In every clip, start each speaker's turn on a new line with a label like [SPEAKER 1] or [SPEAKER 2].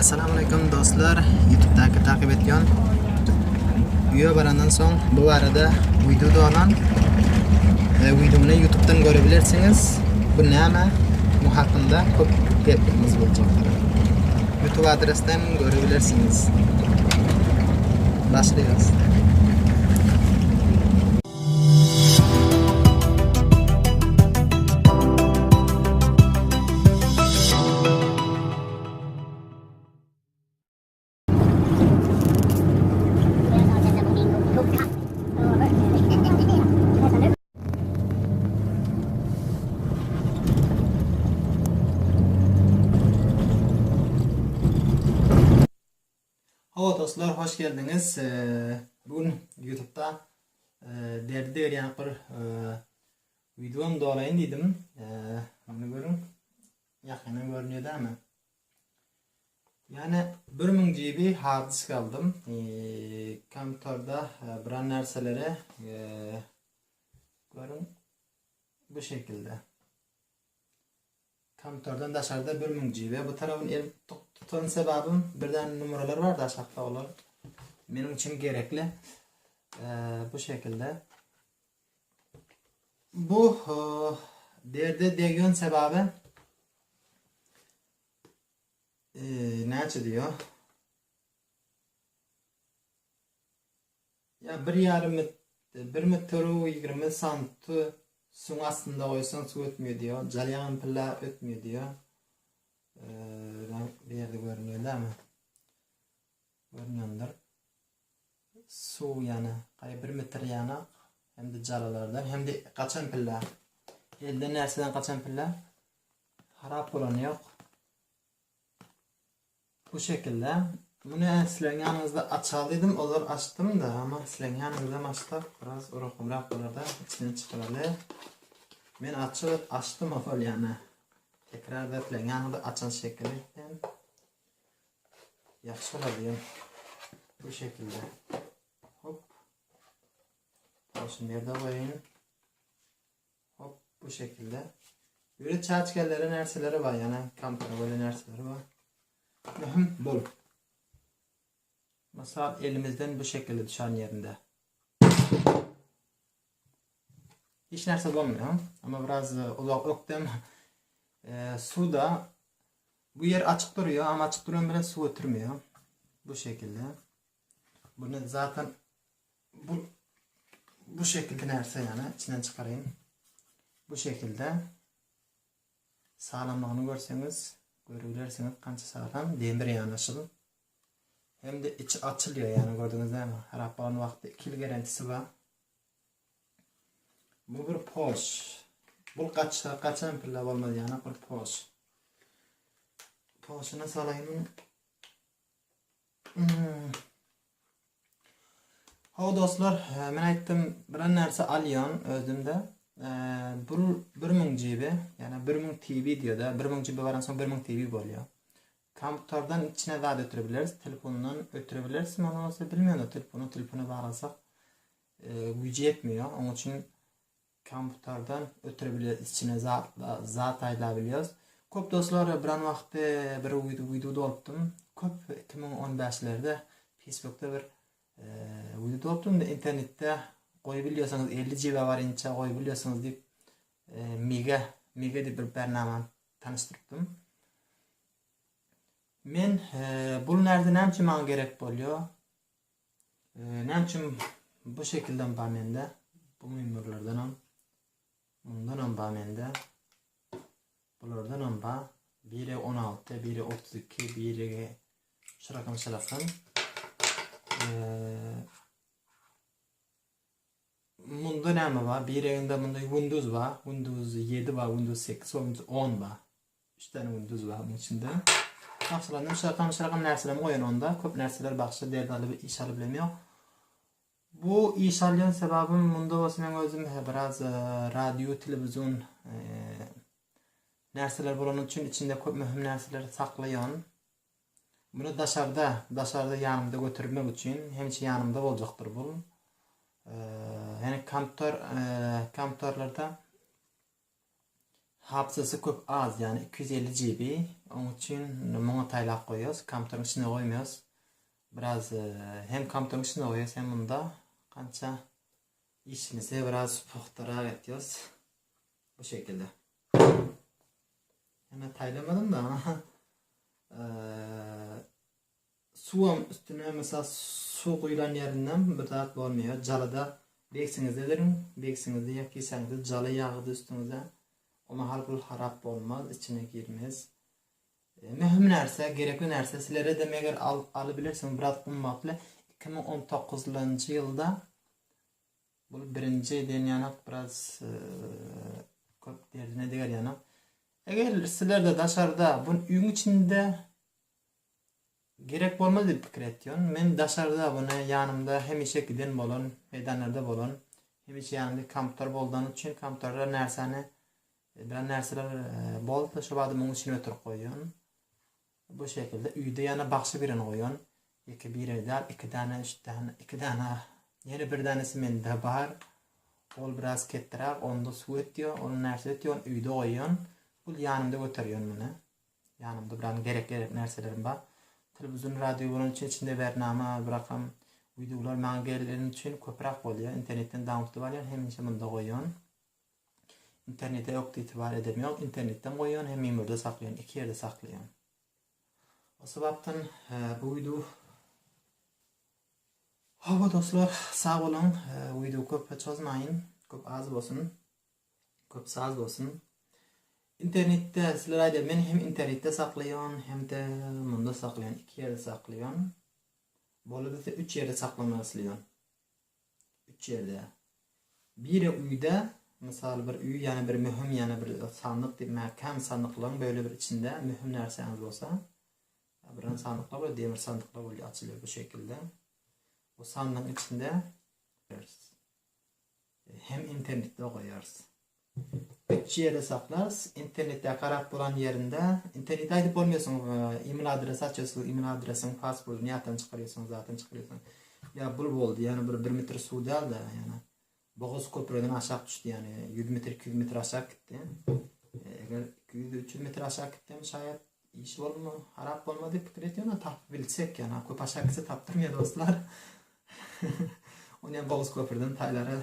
[SPEAKER 1] Assalamualaikum do'stlar, YouTube'dagi takip etgan uyga barandan so'ng bu arada videoda olan videoni YouTube'dan görebilirsiniz. Bu nima? Bu haqida ko'p gapimiz bo'lacak. YouTube adresinden görebilirsiniz. Başlıyoruz. Hava dostlar, hoş geldiniz. Bugün YouTube'da derdi yani bir videom dolayın dedim. Bunu görün. Yakını görünüyor değil mi? Yani 1000 GB hard disk aldım. Kompütörde bir narsaları görün bu şekilde. Kompütörden dışarıda 1000 GB. Bu tarafın tutan sebebim birden numaralar var da aşağıda olur. Benim için gerekli. Bu şekilde. Bu derdi degiyon sebebi ne diyor? Ya 1 metre 20 santim su aslında koysan su ötmüyor diyor. Calyan pilla ötmüyor diyor. Bir yerde görünüyor değil mi? Görünüyordur. Su yani 1 metre yani hem de calalardan hem de kaçan pilla. Elden nerseden kaçan pilla harap olan yok. Bu şekilde. Bunu sizlerin yanınızda açalıydım. Olur açtım da ama sizlerin yanınızda açtık. Biraz uğraşımrak burada içine çıkaralım. Ben açtım ama yani. Tekrar da sizlerin yanında açan şekilde yaxşı olayım. Bu şekilde. Hop. Şimdi nerede koyayım? Hop bu şekilde. Böyle çaçkelleri nerseleri var yani. Kampana böyle nerseleri var. Mühim bol. Mesela elimizden bu şekilde düşen yerinde. Hiç nerse olmuyor ama biraz uzak öktüm. Suda bu yer açık duruyor ama açık duran bile su oturmuyor. Bu şekilde. Bunu zaten bu şekilde nerse yani içinden çıkarayım. Bu şekilde sağlamlığını görebilirsiniz kança sağlam demir yani açılır. Hem de içi açılıyor yani gördüğünüz değil mi? Her yapılan vakti 2 yıl garantisi var. Bu bir poş. Bu kaçan pilla olmadı yani bir poş. Poşuna salayım. Hava dostlar, ben aytdım bir narsa alyon özümde. 1000 GB yani 1000 TV diyor da 1000 GB varan son 1000 TV oluyor. Kompütörden içine daha da ötürebiliriz. Telefonundan ötürebiliriz. Ama olsa bilmiyorum telefonu bağlasak gücü yetmiyor. Onun için kompütörden ötürebiliriz. İçine zat ayılabiliyoruz. Köp dostlar bir vakti bir videoda oluptum. Köp 2015'lerde Facebook'ta bir videoda oluptum da internette koyabiliyorsanız 50 GB varınca koyabiliyorsanız deyip Mega deyip bir bernama tanıştırdım. Men bu nerede ne için bana gerek oluyor? Ne için bu şekilde bamende bu memurlardan bundan bamende bulardan ba biri 16 biri 32 biri şu rakam bunda ne var? Birinde bunda Windows var. Windows 7 var, Windows 8 var, Windows 10 var. 3 tane Windows var bunun içinde. Baxşılardan şarkam nerseler koyun onda. Köp nerseler baxşı derdi alıp iş alıp bilemiyor. Bu iş alyan sebebim bunda olsa ben özüm biraz radyo, televizyon nerseler bulanın için içinde köp mühim nerseler saklayan. Bunu dışarıda yanımda götürmek için hem için yanımda olacaktır bu. Yani kompütörlerde hafızası köp az yani 250 GB. Onun için bunu taylaq koyuyoruz. Kompüterin içine koymuyoruz. Biraz hem kompüterin içine koyuyoruz hem bunda kança işimizi biraz puhtara ediyoruz. Bu şekilde. Hemen taylamadım da ama suam üstüne mesela su koyulan yerinden bir taraf olmuyor. Calıda beksiniz ederim. Beksinizde yakıysanız calı yağı da üstünüze. Ama halbuki harap olmaz. İçine girmez. Mühim nerse, gerekli nerse sizlere de eğer alabilirsiniz. Biraz ummatlı 2019 yılda bu birinci denyanak biraz köp derdine diğer yanak. Eğer sizler de dışarıda bunun uyum içinde gerek olmaz diye fikir ediyorum. Men dışarıda bunu yanımda hem işe giden bolon, meydanlarda bolon, hem işe yanımda kompüter boldan için kompüterler nersani bilen nerseler bol da şu badım onun içine oturup koyuyorum. Bu şekilde uyda yana bakşı birini koyuyorum. İki bir eder, iki tane, üç tane, iki tane. Yeni bir tanesi mende var. Ol biraz kettirak, onda su etiyor, onun nerse etiyor, uyda koyuyorum. Bu yanımda götürüyorum bunu. Yanımda biraz gerek nerselerim var. Televizyon, radyo bunun içinde bernama bırakam. Videolar mangellerin için köprak oluyor. İnternetten download var ya hem işe bunda koyuyorum. İnternete yok itibar edemiyorum. İnternetten koyuyorum hem memurda saklıyorum. İki yerde saklıyorum. O sebepten bu video hava dostlar sağ olun. Video köp çözmeyin. Köp az olsun. Köp saz olsun. İnternette sizler de ben hem internette saklıyorum hem de bunda saklıyorum. İki yerde saklıyorum. Bolada 3 yerde saklamaslıyorum. 3 yerde. Biri uyda, misal bir uy yani bir mühim yani bir sandık dip mahkam sandıkların böyle bir içinde mühim narseniz olsa bir sandıklar böyle demir sandıklar böyle açılıyor bu şekilde. O sandığın içinde hem internette koyarız. 3 yere saklarız. İnternette karap bulan yerinde internette aydıp olmuyorsun. E-mail adresi açıyorsun. E-mail adresin, pasportunu zaten çıkarıyorsun. Ya bul oldu yani bir metre su değil de yani. Boğaz köprüden aşağı düştü yani. 100 metre 200 metre aşağı gitti. Eğer 200-300 metre aşağı gittim şayet iş olur mu? Harap olmadı fikir ediyorum da tap bilsek yani. Köp aşağı gitse taptırmıyor dostlar. Onu yani Boğaz köprüden taylara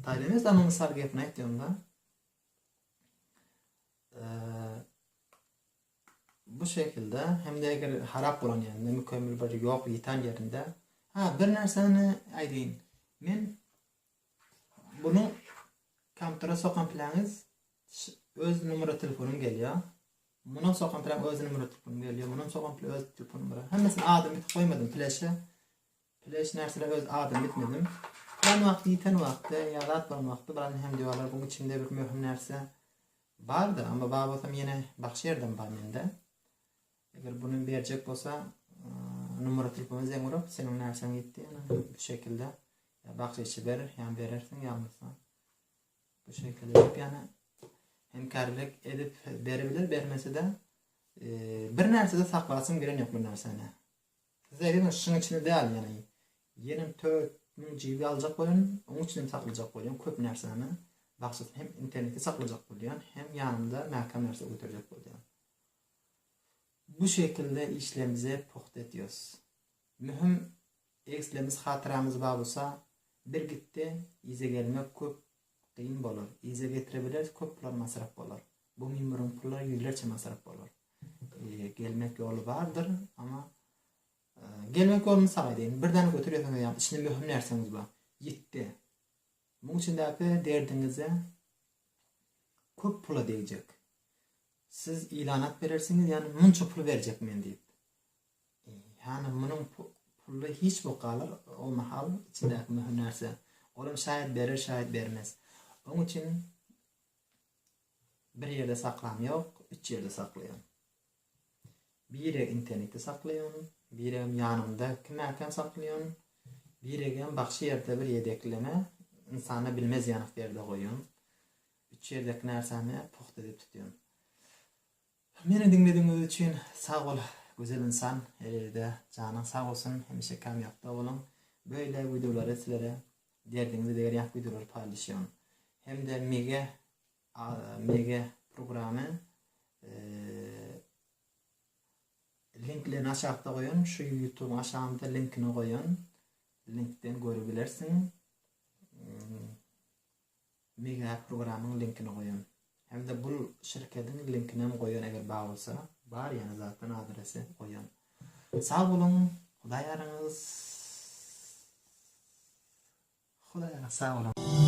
[SPEAKER 1] taylemez ama misal gepini aytıyorum da. Bu şekilde hem de eğer harap olan yerinde mükemmel bir yok yeten yerinde bir narsani aytayın. Men bunu kompütere sokan planınız öz numara telefonum geliyor. Bunun sokan plan öz numara telefonum geliyor. Bunun sokan plan öz telefonum var. Hemesini adım bit koymadım flash'e. Flash narsalar öz adım bitmedim. Ben vakti yeten vakti ya rahat var vakti ben hem diyorlar bunun içinde bir mühim narsa vardı ama babam yine bakşı yerden var mende. Eğer bunu verecek olsa numara telefonunu zengurap senin nersen gitti yani bu şekilde ya bakşı içi verir yani verirsin yanmasa bu şekilde yani hemkarlık edip verebilir vermese de bir narsada saklasın giren yok bu narsani. Zaten şunun içinde değil yani yenim 4 GB alacak boyun onun içinde saklayacak boyun köp narsani bakşı hem internette saklayacak boyun hem yanımda mahkeme narsa götürecek boyun. Bu şekilde işlerimizi puxta ediyoruz. Mühim ekslerimiz, hatıramız var olsa bir gitti, ize gelmek köp kıyın bolur. İze getirebilir, köp pular masraf bolur. Bu memurun pullar yüzlerce masraf bolur. Gelmek yolu vardır ama gelmek yolunu sağlayın. Birden götürüyorsunuz yani içinde mühim nerseniz var. Gitti. Bunun içindeki derdinize köp pula diyecek. Siz ilanat verirsiniz yani munça pul verecek men deyip. Yani bunun pulu hiç bu kalır o mahal içindeki mühim narsa. Olam şayet verir şayet vermez. Onun için bir yerde saklam yok, 3 yerde saklıyorum. Bir yere internette saklıyorum, bir yere yanımda kimlerken saklıyorum, bir yere bakşı yerde bir yedekleme insana bilmez yanık yerde koyuyorum. 3 yerdeki narsani puxta edip tutuyorum. Meni dinlediğiniz için sağ ol güzel insan. Elinde canın sağ olsun. Hemşe kamyapta olun. Böyle videoları sizlere derdinizi değer yak videolar paylaşıyorum. Hem de mege Mega programı linklerini aşağıda koyun. Şu YouTube aşağıda linkini koyun. Linkten görebilirsin. Mega programın linkini koyun. Hem de bu şirketin linkini hem koyun eğer bağ olsa. Var yani zaten adresi koyun. Sağ olun. Xudayarınız. Xudayarınız sağ olun.